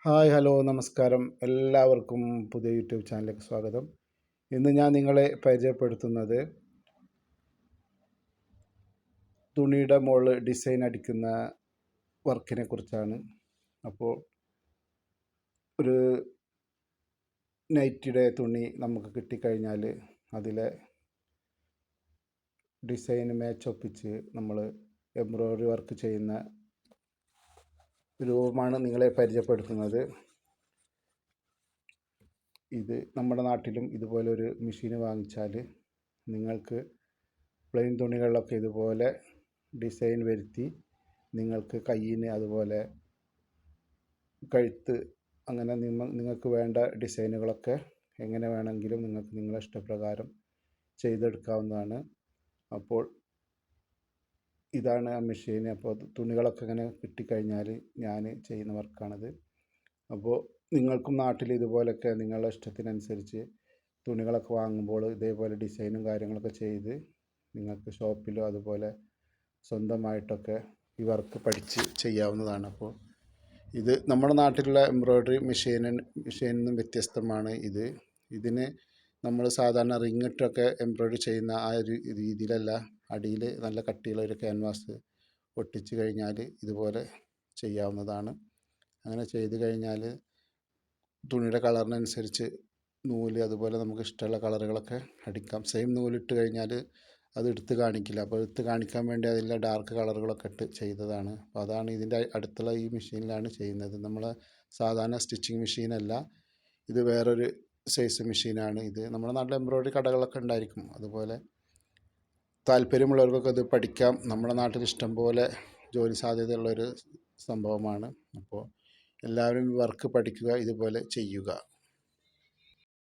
Hi hello നമസ്കാരം. എല്ലാവർക്കും പുതിയ യൂട്യൂബ് ചാനലിലേക്ക് സ്വാഗതം. ഇന്ന് ഞാൻ നിങ്ങളെ പരിചയപ്പെടുത്തുന്നത് തുണിയുടെ മുകളിൽ ഡിസൈൻ അടിക്കുന്ന വർക്കിനെ കുറിച്ചാണ്. അപ്പോൾ ഒരു നൈറ്റിയുടെ തുണി നമുക്ക് കിട്ടിക്കഴിഞ്ഞാൽ അതിലെ ഡിസൈൻ മാച്ച് ഒപ്പിച്ച് നമ്മൾ എംബ്രോയ്ഡറി വർക്ക് ചെയ്യുന്ന രൂപമാണ് നിങ്ങളെ പരിചയപ്പെടുത്തുന്നത്. ഇത് നമ്മുടെ നാട്ടിലും ഇതുപോലൊരു മെഷീൻ വാങ്ങിച്ചാൽ നിങ്ങൾക്ക് പ്ലെയിൻ തുണികളിലൊക്കെ ഇതുപോലെ ഡിസൈൻ വരുത്തി നിങ്ങൾക്ക് കയ്യിന് അതുപോലെ കഴുത്ത് അങ്ങനെ നിങ്ങൾക്ക് വേണ്ട ഡിസൈനുകളൊക്കെ എങ്ങനെ വേണമെങ്കിലും നിങ്ങൾക്ക് നിങ്ങളുടെ ഇഷ്ടപ്രകാരം ചെയ്തെടുക്കാവുന്നതാണ്. അപ്പോൾ ഇതാണ് ആ മെഷീൻ. അപ്പോൾ തുണികളൊക്കെ ഇങ്ങനെ കിട്ടിക്കഴിഞ്ഞാൽ ഞാൻ ചെയ്യുന്ന വർക്കാണിത്. അപ്പോൾ നിങ്ങൾക്കും നാട്ടിൽ ഇതുപോലൊക്കെ നിങ്ങളുടെ ഇഷ്ടത്തിനനുസരിച്ച് തുണികളൊക്കെ വാങ്ങുമ്പോൾ ഇതേപോലെ ഡിസൈനും കാര്യങ്ങളൊക്കെ ചെയ്ത് നിങ്ങൾക്ക് ഷോപ്പിലോ അതുപോലെ സ്വന്തമായിട്ടൊക്കെ ഈ വർക്ക് പഠിച്ച് ചെയ്യാവുന്നതാണ്. അപ്പോൾ ഇത് നമ്മുടെ നാട്ടിലുള്ള എംബ്രോയ്ഡറി മെഷീനിൽ നിന്നും വ്യത്യസ്തമാണ്. ഇതിന് നമ്മൾ സാധാരണ റിങ്ങിട്ടൊക്കെ എംബ്രോയ്ഡറി ചെയ്യുന്ന ആ ഒരു രീതിയിലല്ല. അടിയിൽ നല്ല കട്ടിയുള്ള ഒരു ക്യാൻവാസ് ഒട്ടിച്ച് കഴിഞ്ഞാൽ ഇതുപോലെ ചെയ്യാവുന്നതാണ്. അങ്ങനെ ചെയ്ത് കഴിഞ്ഞാൽ തുണിയുടെ കളറിനനുസരിച്ച് നൂല് അതുപോലെ നമുക്ക് ഇഷ്ടമുള്ള കളറുകളൊക്കെ അടിക്കാം. സെയിം നൂലിട്ട് കഴിഞ്ഞാൽ അത് എടുത്ത് കാണിക്കില്ല. അപ്പോൾ എടുത്ത് കാണിക്കാൻ വേണ്ടി അതിലെ ഡാർക്ക് കളറുകളൊക്കെ ഇട്ട് ചെയ്തതാണ്. അപ്പോൾ അതാണ് ഇതിൻ്റെ അടുത്തുള്ള ഈ മെഷീനിലാണ് ചെയ്യുന്നത്. നമ്മൾ സാധാരണ സ്റ്റിച്ചിങ് മെഷീനല്ല, ഇത് വേറൊരു സൈസ് മെഷീനാണ്. ഇത് നമ്മുടെ നാട്ടിൽ എംബ്രോയ്ഡറി കടകളൊക്കെ ഉണ്ടായിരിക്കും. അതുപോലെ താല്പര്യമുള്ളവർക്കൊക്കെ ഇത് പഠിക്കാം. നമ്മുടെ നാട്ടിൽ ഇഷ്ടം പോലെ ജോലി സാധ്യതയുള്ളൊരു സംഭവമാണ്. അപ്പോൾ എല്ലാവരും വർക്ക് പഠിക്കുക, ഇതുപോലെ ചെയ്യുക.